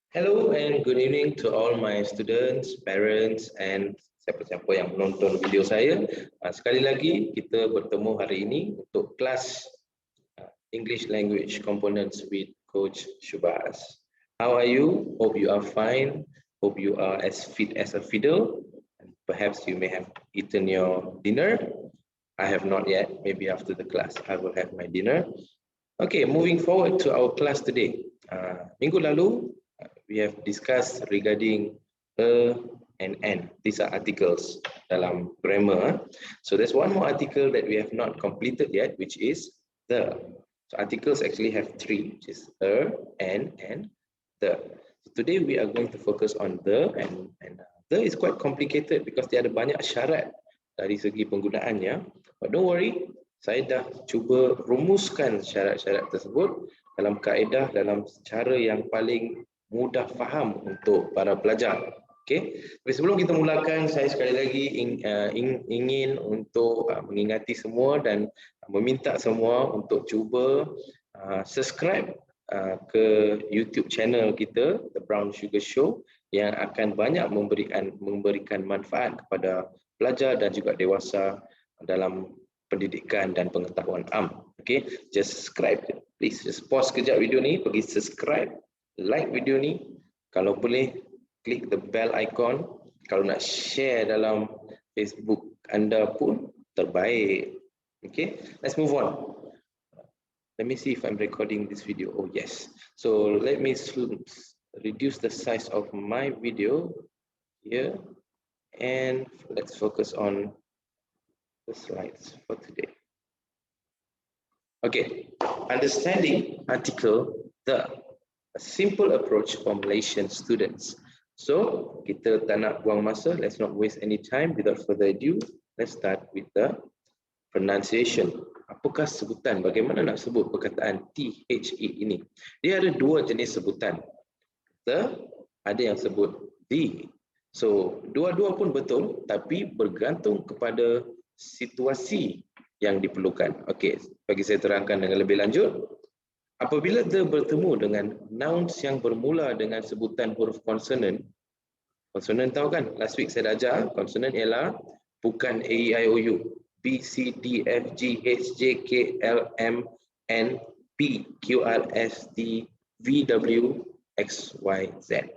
Hello and good evening to all my students, parents and siapa-siapa yang menonton video saya. Sekali lagi kita bertemu hari ini untuk kelas English Language Components with Coach Shubhas. How are you? Hope you are fine. Hope you are as fit as a fiddle. And perhaps you may have eaten your dinner. I have not yet. Maybe after the class I will have my dinner. Okay, moving forward to our class today. Minggu lalu we have discussed regarding and an. These are articles dalam grammar. So there's one more article that we have not completed yet, which is the. So articles actually have three, which is and the. So today we are going to focus on the and the is quite complicated because dia ada banyak syarat dari segi penggunaannya. But don't worry, saya dah cuba rumuskan syarat-syarat tersebut dalam kaedah, dalam cara yang paling mudah faham untuk para pelajar. Okay. Tapi sebelum kita mulakan, saya sekali lagi ingin untuk mengingati semua dan meminta semua untuk cuba subscribe ke YouTube channel kita, The Brown Sugar Show, yang akan banyak memberikan manfaat kepada pelajar dan juga dewasa dalam pendidikan dan pengetahuan am. Okay, just subscribe. Please just pause kejap video ni, pergi subscribe, like video ni. Kalau boleh, klik the bell icon. Kalau nak share dalam Facebook anda pun terbaik. Okay, let's move on. Let me see if I'm recording this video. Oh yes. So let me reduce the size of my video here, and let's focus on the slides for today. Okay, understanding article the, a simple approach for Malaysian students. So kita tak nak buang masa, let's not waste any time. Without further ado, let's start with the pronunciation. Apakah sebutan? Bagaimana nak sebut perkataan THE ini? Dia ada dua jenis sebutan. The, ada yang sebut the. So dua-dua pun betul, tapi bergantung kepada situasi yang diperlukan. Okey, bagi saya terangkan dengan lebih lanjut. Apabila the bertemu dengan nouns yang bermula dengan sebutan huruf konsonan, konsonan tahu kan? Last week saya dah ajar, konsonan ialah bukan A, E, I, O, U. B, C, D, F, G, H, J, K, L, M, N, P, Q, R, S, T, V, W, X, Y, Z.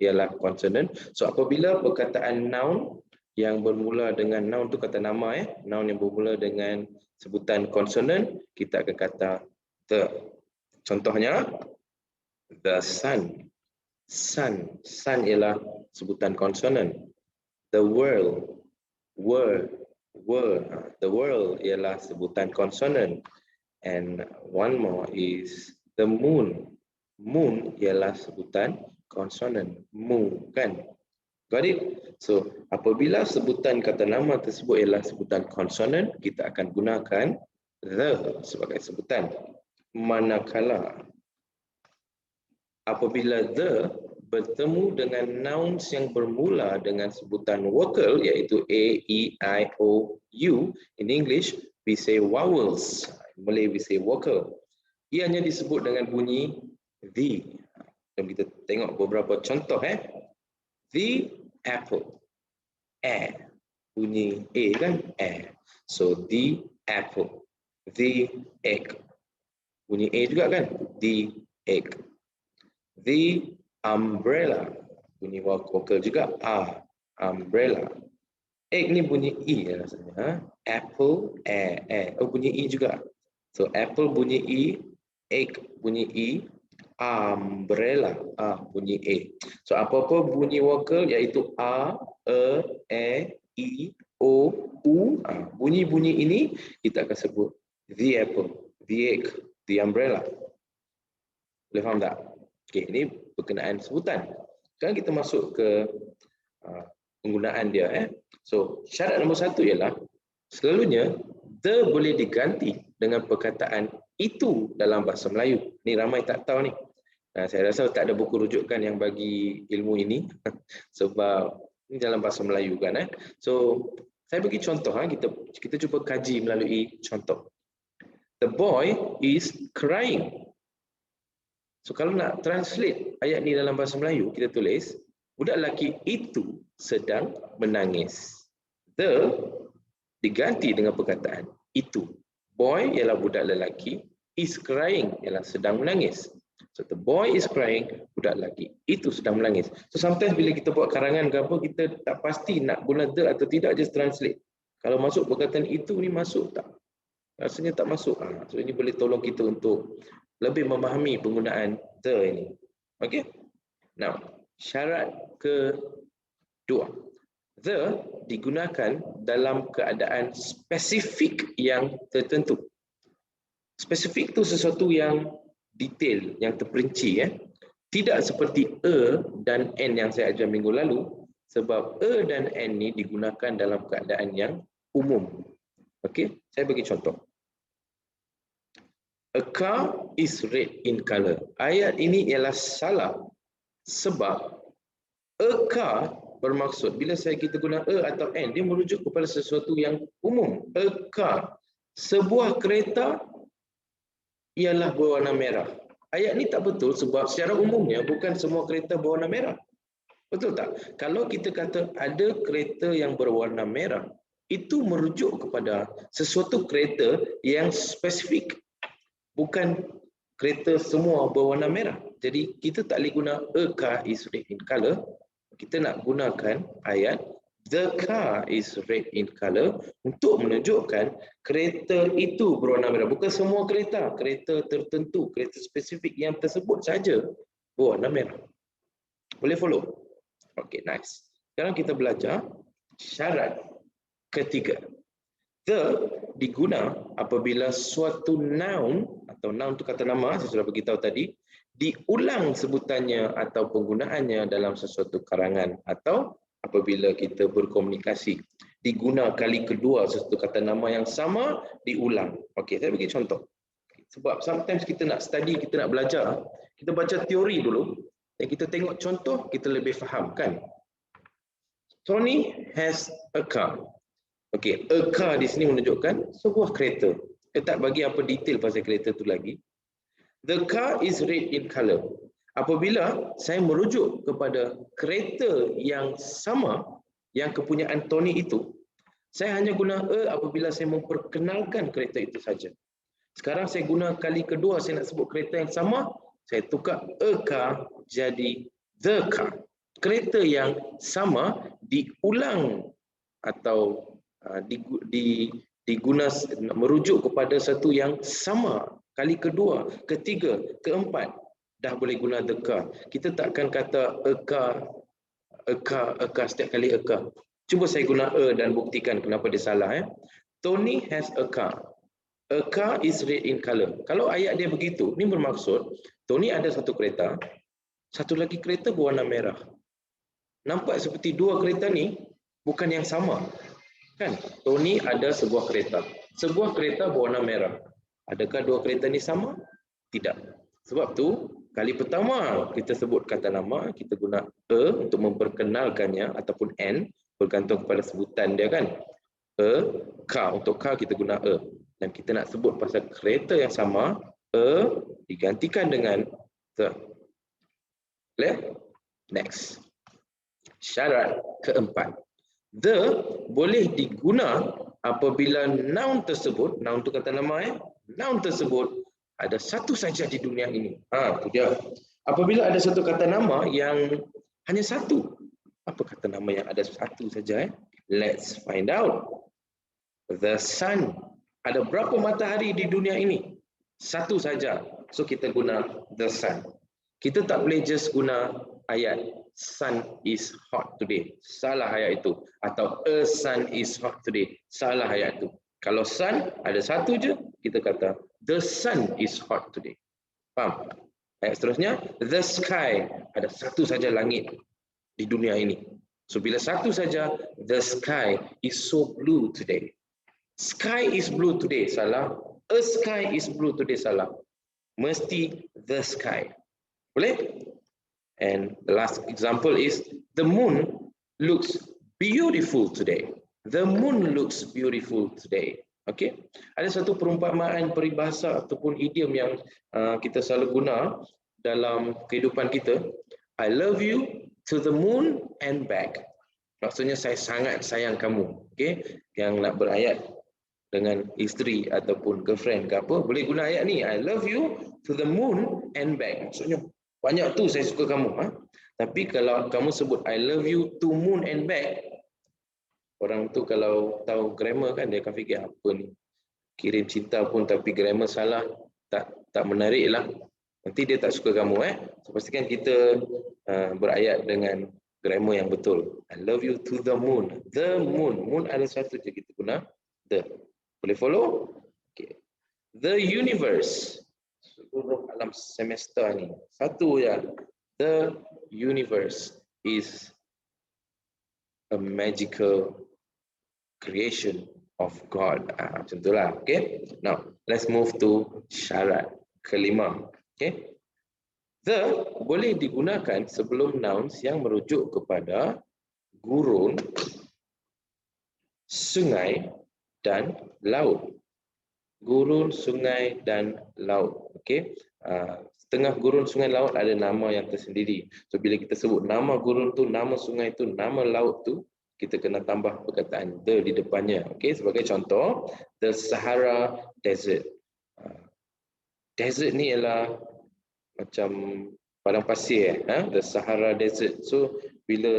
Ialah konsonan. So apabila perkataan noun yang bermula dengan noun tu kata nama noun yang bermula dengan sebutan konsonan, kita akan kata the. Contohnya the sun. Sun ialah sebutan konsonan. The world. The world ialah sebutan konsonan. And one more is the moon. Moon ialah sebutan konsonan. Mu, kan? Got it? So, apabila sebutan kata nama tersebut ialah sebutan konsonan, kita akan gunakan the sebagai sebutan. Manakala apabila the bertemu dengan nouns yang bermula dengan sebutan vokal, iaitu A, E, I, O, U. In English, we say vowels. In Malay, we say vocal. Ianya disebut dengan bunyi the. Jom kita tengok beberapa contoh. The apple. Bunyi A kan? So, the apple. The egg. Bunyi A juga kan? The egg. The umbrella. Bunyi vokal juga A. Umbrella. Egg ni bunyi E rasanya. Apple, Oh, bunyi E juga. So, apple bunyi E. Egg bunyi E. Umbrella. Bunyi A. So, apa-apa bunyi vokal iaitu A, I, O, U. Bunyi-bunyi ini kita akan sebut the apple, the egg, the umbrella. Boleh faham tak? Okey, ini berkenaan sebutan. Sekarang kita masuk ke penggunaan dia. So, syarat nombor satu ialah selalunya the boleh diganti dengan perkataan itu dalam bahasa Melayu. Ni ramai tak tahu ni. Saya rasa tak ada buku rujukan yang bagi ilmu ini sebab ini dalam bahasa Melayu kan. So, saya bagi contoh. Kita cuba kaji melalui contoh. The boy is crying. So kalau nak translate ayat ni dalam bahasa Melayu, kita tulis budak lelaki itu sedang menangis. The diganti dengan perkataan itu. Boy ialah budak lelaki, is crying ialah sedang menangis. So the boy is crying, budak lelaki itu sedang menangis. So sometimes bila kita buat karangan ke apa, kita tak pasti nak guna the atau tidak, just translate. Kalau masuk perkataan itu ni masuk tak? Rasanya tak masuk. So ini boleh tolong kita untuk lebih memahami penggunaan the ini. Okey. Now, syarat kedua. The digunakan dalam keadaan spesifik yang tertentu. Spesifik itu sesuatu yang detail, yang terperinci. Tidak seperti a dan n yang saya ajar minggu lalu, sebab a dan n ni digunakan dalam keadaan yang umum. Okey, saya bagi contoh. A car is red in color. Ayat ini ialah salah sebab a car bermaksud bila kita guna a atau n, dia merujuk kepada sesuatu yang umum. A car, sebuah kereta ialah berwarna merah. Ayat ni tak betul sebab secara umumnya bukan semua kereta berwarna merah. Betul tak? Kalau kita kata ada kereta yang berwarna merah, itu merujuk kepada sesuatu kereta yang spesifik. Bukan kereta semua berwarna merah. Jadi kita tak boleh guna a car is red in color. Kita nak gunakan ayat the car is red in color untuk menunjukkan kereta itu berwarna merah. Bukan semua kereta, kereta tertentu, kereta spesifik yang tersebut saja berwarna merah. Boleh follow? Okay, nice. Sekarang kita belajar syarat ketiga. The diguna apabila suatu noun, atau noun itu kata nama, saya sudah beritahu tadi, diulang sebutannya atau penggunaannya dalam sesuatu karangan, atau apabila kita berkomunikasi. Diguna kali kedua sesuatu kata nama yang sama, diulang. Okey, saya bagi contoh. Sebab sometimes kita nak study, kita nak belajar, kita baca teori dulu, dan kita tengok contoh, kita lebih faham kan? Tony has a car. Okey, a car di sini menunjukkan sebuah kereta. Saya tak bagi apa detail pasal kereta tu lagi. The car is red in color. Apabila saya merujuk kepada kereta yang sama, yang kepunyaan Tony itu, saya hanya guna a apabila saya memperkenalkan kereta itu saja. Sekarang saya guna kali kedua, saya nak sebut kereta yang sama, saya tukar a car jadi the car. Kereta yang sama diulang atau diguna merujuk kepada satu yang sama. Kali kedua, ketiga, keempat, dah boleh guna the car. Kita takkan kata a car setiap kali a car. Cuba saya guna a dan buktikan kenapa dia salah. Tony has a car. A car is red in color. Kalau ayat dia begitu, ini bermaksud Tony ada satu kereta, satu lagi kereta berwarna merah. Nampak seperti dua kereta ni bukan yang sama. Kan? Tony ada sebuah kereta. Sebuah kereta berwarna merah. Adakah dua kereta ni sama? Tidak. Sebab tu, kali pertama kita sebut kata nama, kita guna a untuk memperkenalkannya ataupun n, bergantung kepada sebutan dia kan. A, car. Untuk car kita guna a. Dan kita nak sebut pasal kereta yang sama, a digantikan dengan the. Clear? Next. Syarat keempat. The boleh diguna apabila noun tersebut, noun itu kata nama noun tersebut ada satu saja di dunia ini. Itu dia. Apabila ada satu kata nama yang hanya satu. Apa kata nama yang ada satu saja? Let's find out. The sun. Ada berapa matahari di dunia ini? Satu saja. So kita guna the sun. Kita tak boleh just guna ayat sun is hot today. Salah ayat itu. Atau a sun is hot today. Salah ayat itu. Kalau sun ada satu je, kita kata the sun is hot today. Faham? Ayat seterusnya, the sky. Ada satu saja langit di dunia ini. So bila satu saja, the sky is so blue today. Sky is blue today. Salah. A sky is blue today. Salah. Mesti the sky. Boleh? And the last example is the moon looks beautiful today. The moon looks beautiful today. Okay? Ada satu perumpamaan peribahasa ataupun idiom yang kita selalu guna dalam kehidupan kita, I love you to the moon and back. Maksudnya saya sangat sayang kamu. Okey, yang nak berayat dengan isteri ataupun girlfriend ke apa, boleh guna ayat ni, I love you to the moon and back. Maksudnya banyak tu saya suka kamu. Tapi kalau kamu sebut I love you to moon and back, orang tu kalau tahu grammar kan dia akan fikir apa ni, kirim cinta pun tapi grammar salah, tak menarik lah. Nanti dia tak suka kamu. So, pastikan kita berayat dengan grammar yang betul. I love you to the moon. The moon. Moon ada satu je kita guna the. Boleh follow? Okay. The universe. Seluruh alam semesta ni. Satu ya. The universe is a magical creation of God. Macam itulah. Okay. Now, let's move to syarat kelima. Okay. The boleh digunakan sebelum nouns yang merujuk kepada gurun, sungai dan laut. Gurun, sungai dan laut. Okey. Setengah gurun, sungai, laut ada nama yang tersendiri. So bila kita sebut nama gurun tu, nama sungai tu, nama laut tu, kita kena tambah perkataan the di depannya. Okey, sebagai contoh, the Sahara Desert. Desert ni ialah macam padang pasir, the Sahara Desert. So bila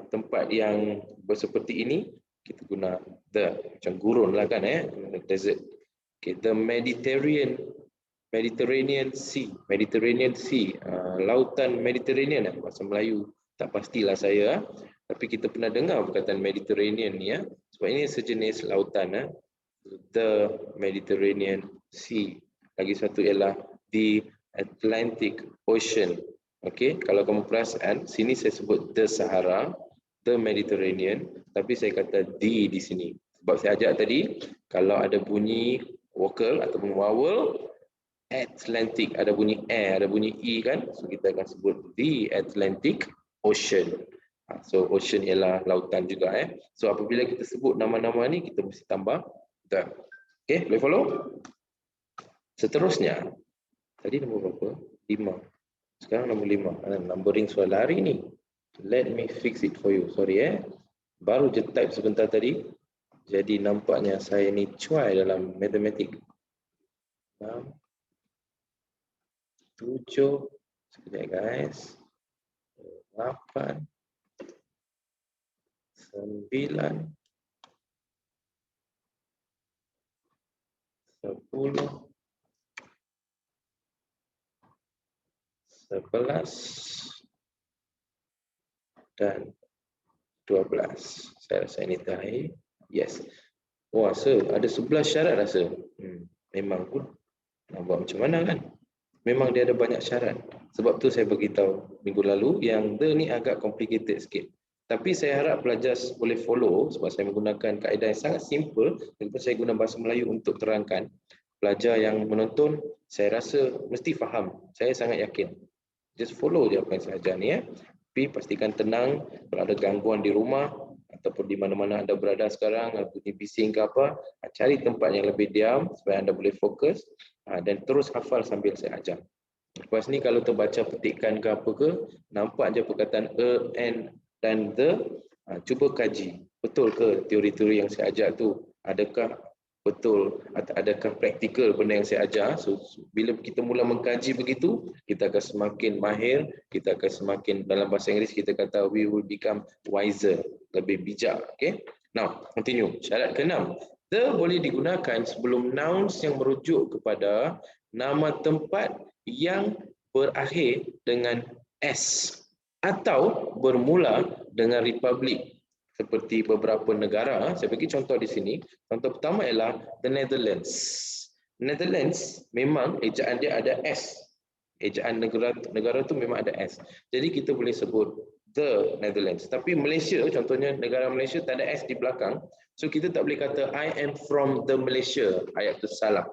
tempat yang seperti ini, kita guna the, macam gurun lah kan, desert. Okay, the Mediterranean Sea, lautan Mediterranean, bahasa Melayu tak pastilah saya, tapi kita pernah dengar perkataan Mediterranean ni sebab ini sejenis lautan, the Mediterranean Sea. Lagi satu ialah the Atlantic Ocean. Okey, kalau kamu perasan sini saya sebut the Sahara, the Mediterranean, tapi saya kata di sini. Sebab saya ajak tadi, kalau ada bunyi vokal ataupun vowel, Atlantic, ada bunyi ada bunyi e kan, so kita akan sebut the Atlantic Ocean. So ocean ialah lautan juga. So apabila kita sebut nama-nama ni, kita mesti tambah the. Okay, boleh follow? Seterusnya, tadi nombor berapa? 5. Sekarang nombor 5. Numbering soal hari ni. Let me fix it for you. Sorry baru je type sebentar tadi. Jadi nampaknya saya ni cuai dalam matematik. 6, 7, sekejap guys. 8, 9, 10, 11 dan 12. Saya rasa ini terakhir. Yes. Wah, ada 11 syarat rasa. Memang pun nak buat macam mana kan? Memang dia ada banyak syarat. Sebab tu saya beritahu minggu lalu yang the ni agak complicated sikit. Tapi saya harap pelajar boleh follow sebab saya menggunakan kaedah yang sangat simple. Walaupun saya guna bahasa Melayu untuk terangkan. Pelajar yang menonton, saya rasa mesti faham. Saya sangat yakin. Just follow je apa yang saya ajar ni. Tapi pastikan tenang, kalau ada gangguan di rumah ataupun di mana-mana anda berada sekarang, bunyi bising ke apa, cari tempat yang lebih diam supaya anda boleh fokus dan terus hafal sambil saya ajar. Lepas ni kalau terbaca petikan ke apa ke, nampak je perkataan and dan the, cuba kaji. Betul ke teori-teori yang saya ajar tu? Adakah betul atau adakah praktikal benda yang saya ajar? So bila kita mula mengkaji begitu, kita akan semakin mahir, kita akan semakin, dalam bahasa Inggeris kita kata we will become wiser, lebih bijak. Okay, now continue. Syarat ke-6, the boleh digunakan sebelum nouns yang merujuk kepada nama tempat yang berakhir dengan s atau bermula dengan republik. Seperti beberapa negara, saya bagi contoh di sini. Contoh pertama ialah the Netherlands. Netherlands memang ejaan dia ada S. Ejaan negara tu memang ada S. Jadi kita boleh sebut the Netherlands. Tapi Malaysia, contohnya negara Malaysia tak ada S di belakang. So kita tak boleh kata I am from the Malaysia. Ayat tu salah.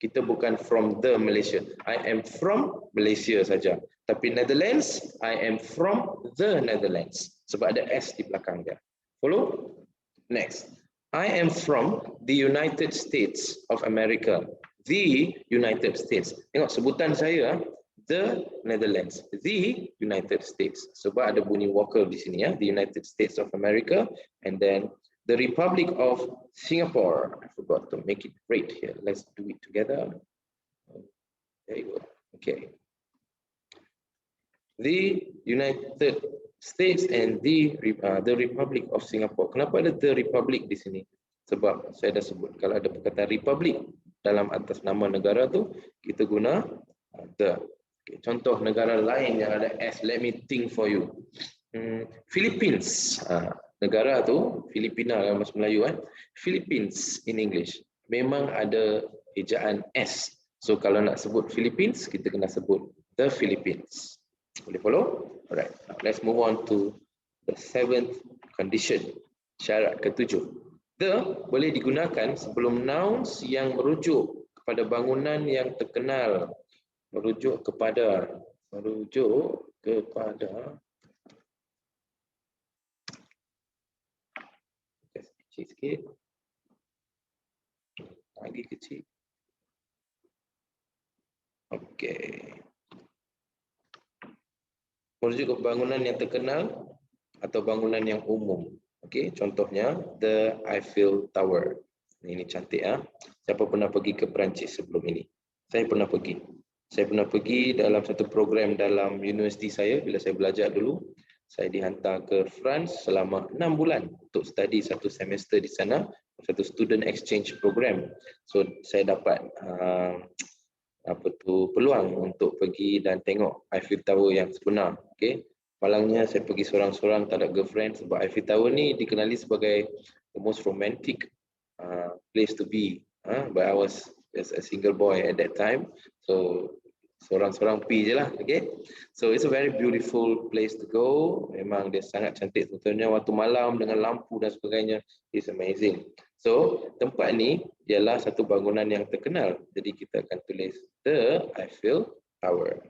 Kita bukan from the Malaysia. I am from Malaysia saja. Tapi Netherlands, I am from the Netherlands. Sebab ada S di belakang dia. Follow? Next. I am from the United States of America. The United States. Tengok sebutan saya, the Netherlands, the United States. Sebab ada bunyi vokal di sini ya, the United States of America, and then the Republic of Singapore. I forgot to make it red here. Let's do it together. There you go. Okay. The United States and the Republic of Singapore. Kenapa ada the Republic di sini? Sebab saya dah sebut kalau ada perkataan Republic dalam atas nama negara tu, kita guna the. Okay, contoh negara lain yang ada S, let me think for you. Philippines, negara tu Filipina dalam bahasa Melayu Philippines in English memang ada ejaan S. So kalau nak sebut Philippines, kita kena sebut the Philippines. Boleh follow? Alright, now let's move on to the 7th condition, syarat ke-7. The boleh digunakan sebelum nouns yang merujuk kepada bangunan yang terkenal. Merujuk kepada kecil sikit, lagi kecil. Okey, merujuk ke bangunan yang terkenal atau bangunan yang umum. Okey, contohnya the Eiffel Tower. Ini cantik ya. Siapa pernah pergi ke Perancis sebelum ini? Saya pernah pergi. Saya pernah pergi dalam satu program dalam universiti saya bila saya belajar dulu. Saya dihantar ke France selama 6 bulan untuk study satu semester di sana, satu student exchange program. So saya dapat peluang untuk pergi dan tengok Eiffel Tower yang sebenar. Okey. Malangnya saya pergi seorang-seorang, tak ada girlfriend, sebab Eiffel Tower ni dikenali sebagai the most romantic place to be. But I was as a single boy at that time, so seorang-seorang pergi je lah. Okay, so it's a very beautiful place to go. Memang dia sangat cantik, tentunya waktu malam dengan lampu dan sebagainya, it's amazing. So tempat ni ialah satu bangunan yang terkenal, jadi kita akan tulis the Eiffel Tower.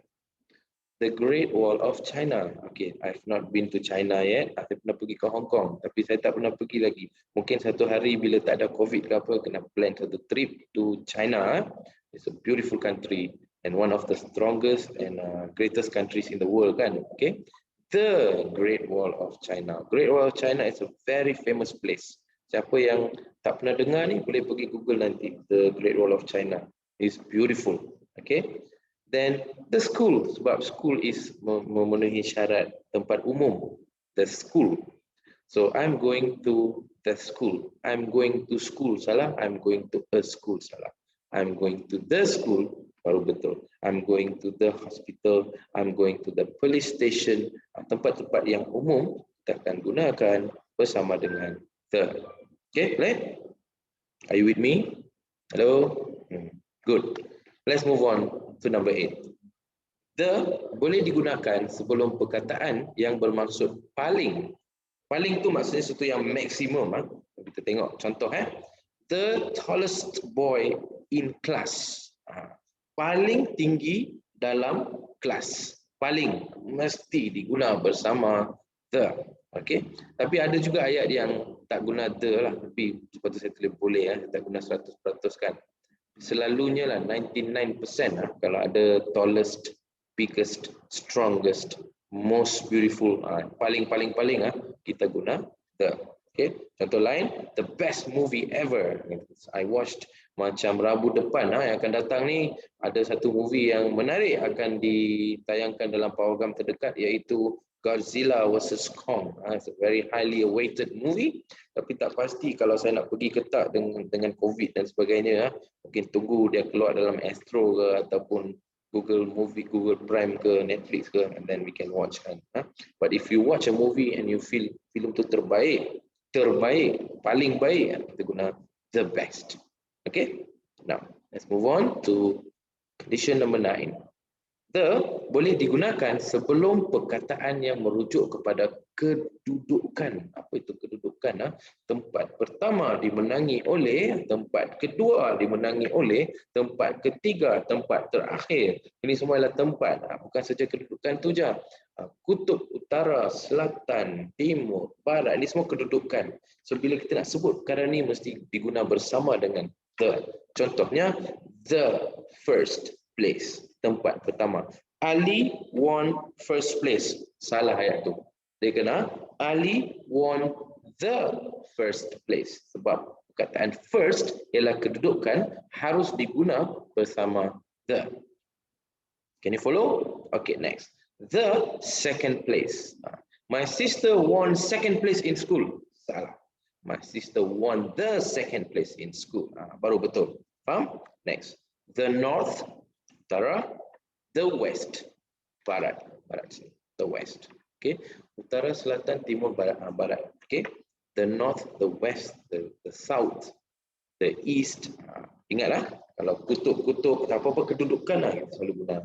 The Great Wall of China. Okay, I've not been to China yet. Saya pernah pergi ke Hong Kong, tapi saya tak pernah pergi lagi. Mungkin satu hari bila tak ada COVID ke apa, kena plan satu trip to China. It's a beautiful country and one of the strongest and greatest countries in the world kan. Okay, the Great Wall of China. Great Wall of China is a very famous place. Siapa yang tak pernah dengar ni boleh pergi Google nanti. The Great Wall of China is beautiful. Okay. Then the school, sebab school is memenuhi syarat tempat umum, the school. So I'm going to the school. I'm going to school, salah. I'm going to a school, salah. I'm going to the school, baru betul. I'm going to the hospital. I'm going to the police station. Tempat-tempat yang umum kita akan gunakan bersama dengan the. Okay, boleh? Are you with me? Hello? Good. Let's move on to number 8. The boleh digunakan sebelum perkataan yang bermaksud paling. Paling tu maksudnya sesuatu yang maksimum. Kita tengok contoh. The tallest boy in class. Paling tinggi dalam kelas. Paling mesti diguna bersama the. Okay. Tapi ada juga ayat yang tak guna the lah. Tapi sepatutnya saya tulis boleh. Tak guna 100% kan. Selalunya lah 99% kalau ada tallest, biggest, strongest, most beautiful, paling kita guna the. Okay, contoh lain, the best movie ever I watched, macam Rabu depan yang akan datang ni ada satu movie yang menarik akan ditayangkan dalam program terdekat, iaitu Godzilla vs Kong. It's a very highly awaited movie, tapi tak pasti kalau saya nak pergi ke tak dengan COVID dan sebagainya. Mungkin tunggu dia keluar dalam Astro ke ataupun Google Movie, Google Prime ke Netflix ke, and then we can watch kan. But if you watch a movie and you feel filem tu terbaik, paling baik, kita guna the best. Okay, now let's move on to condition number 9. The boleh digunakan sebelum perkataan yang merujuk kepada kedudukan. Apa itu kedudukan? Tempat pertama dimenangi oleh, tempat kedua dimenangi oleh, tempat ketiga, tempat terakhir. Ini semua adalah tempat, bukan saja kedudukan tu je. Kutub utara, selatan, timur, barat, ini semua kedudukan. So bila kita nak sebut perkara ni mesti diguna bersama dengan the. Contohnya, the first place. Tempat pertama. Ali won first place. Salah ayat tu. Dia kena Ali won the first place. Sebab perkataan first ialah kedudukan harus diguna bersama the. Can you follow? Okay, next. The second place. My sister won second place in school. Salah. My sister won the second place in school. Baru betul. Faham? Next. The north, utara. The west, barat. Barat sini. The west. Okay. Utara, selatan, timur, barat. Barat. Okay. The north, the west, the south, the east. Ingatlah, kalau kutub-kutub atau apa-apa kedudukan lah, kita selalu guna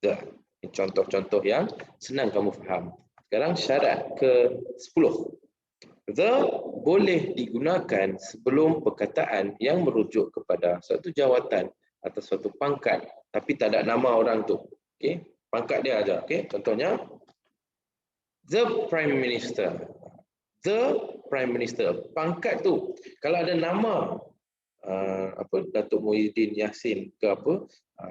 the. Contoh-contoh yang senang kamu faham. Sekarang syarat ke-10. The boleh digunakan sebelum perkataan yang merujuk kepada suatu jawatan atau suatu pangkat, tapi tak ada nama orang tu. Okey, pangkat dia aja. Okey, contohnya the Prime Minister. The Prime Minister. Pangkat tu kalau ada nama Datuk Muhyiddin Yassin ke apa,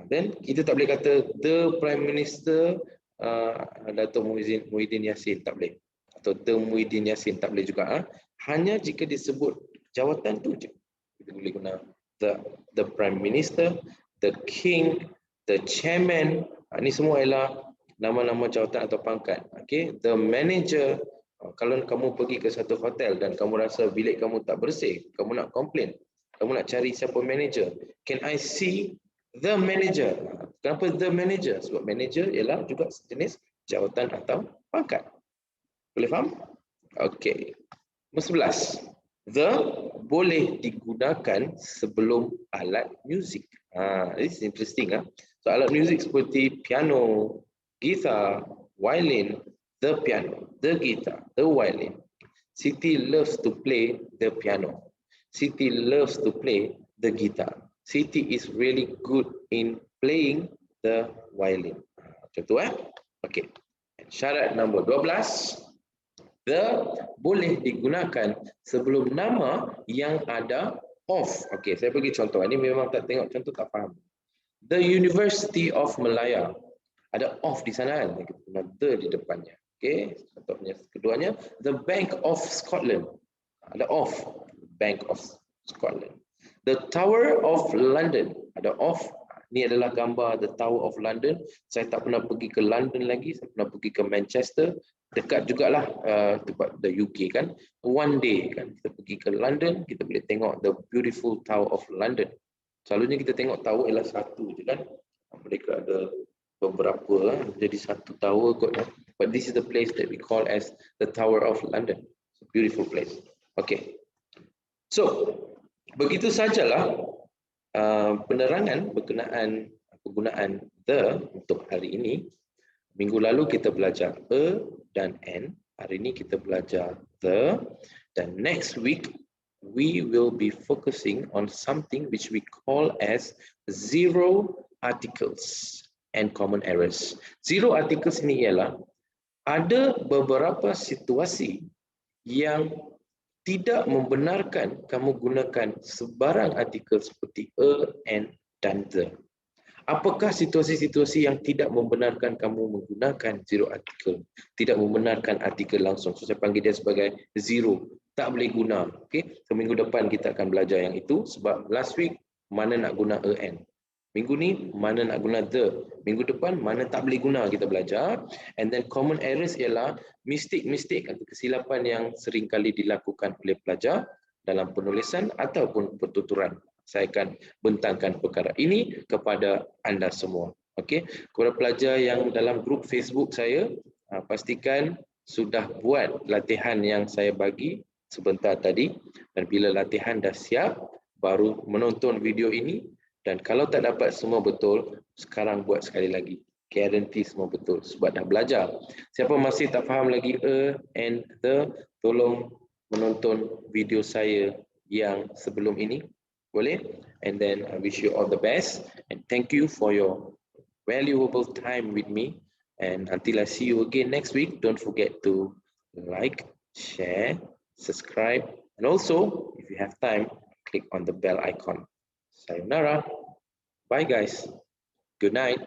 then kita tak boleh kata the Prime Minister Datuk Muhyiddin Yassin, tak boleh. Atau the Muhyiddin Yassin, tak boleh juga. Hanya jika disebut jawatan tu je kita boleh guna the Prime Minister, the King, the Chairman. Ini semua ialah nama-nama jawatan atau pangkat. Okay? The Manager. Kalau kamu pergi ke satu hotel dan kamu rasa bilik kamu tak bersih, kamu nak komplain, kamu nak cari siapa manager. Can I see the manager? Kenapa the manager? Sebab manager ialah juga jenis jawatan atau pangkat. Boleh faham? Okey. Nombor 11. The boleh digunakan sebelum alat muzik. This is interesting. So alat muzik seperti piano, gitar, violin, the piano, the guitar, the violin. Siti loves to play the piano. Siti loves to play the guitar. Siti is really good in playing the violin. Contoh Okey. Syarat nombor 12. The boleh digunakan sebelum nama yang ada of. Okey, saya bagi contoh. Ini memang tak tengok contoh tak faham. The University of Malaya. Ada of di sana kan? Kita guna the di depannya. Okey, contohnya keduanya the Bank of Scotland. Ada of. Bank of Scotland. The Tower of London. Ada of. Ini adalah gambar the Tower of London. Saya tak pernah pergi ke London lagi. Saya pernah pergi ke Manchester. Dekat jugalah tempat the UK kan. One day kan kita pergi ke London, kita boleh tengok the beautiful Tower of London. Selalunya kita tengok tower ialah satu je kan. Mereka ada beberapa jadi satu tower kot. But this is the place that we call as the Tower of London. It's a beautiful place. Okay. So, begitu sajalah penerangan berkenaan penggunaan the untuk hari ini. Minggu lalu kita belajar a dan n. Hari ini kita belajar the. Dan next week, we will be focusing on something which we call as zero articles and common errors. Zero articles ini ialah ada beberapa situasi yang tidak membenarkan kamu gunakan sebarang artikel seperti a, n, dan the. Apakah situasi-situasi yang tidak membenarkan kamu menggunakan zero artikel? Tidak membenarkan artikel langsung. So, saya panggil dia sebagai zero. Tak boleh guna. Okay? So, minggu depan kita akan belajar yang itu. Sebab last week, mana nak guna a, n. Minggu ni, mana nak guna the. Minggu depan, mana tak boleh guna kita belajar. And then common errors ialah mistake-mistake atau kesilapan yang sering kali dilakukan oleh pelajar dalam penulisan ataupun pertuturan. Saya akan bentangkan perkara ini kepada anda semua. Okey, kepada pelajar yang dalam grup Facebook saya, pastikan sudah buat latihan yang saya bagi sebentar tadi, dan bila latihan dah siap baru menonton video ini. Dan kalau tak dapat semua betul, sekarang buat sekali lagi. Guarantee semua betul sebab dah belajar. Siapa masih tak faham lagi a and the, tolong menonton video saya yang sebelum ini. Boleh? And then I wish you all the best and thank you for your valuable time with me. And until I see you again next week, don't forget to like, share, subscribe, and also if you have time, click on the bell icon. Sayonara. Bye guys. Good night.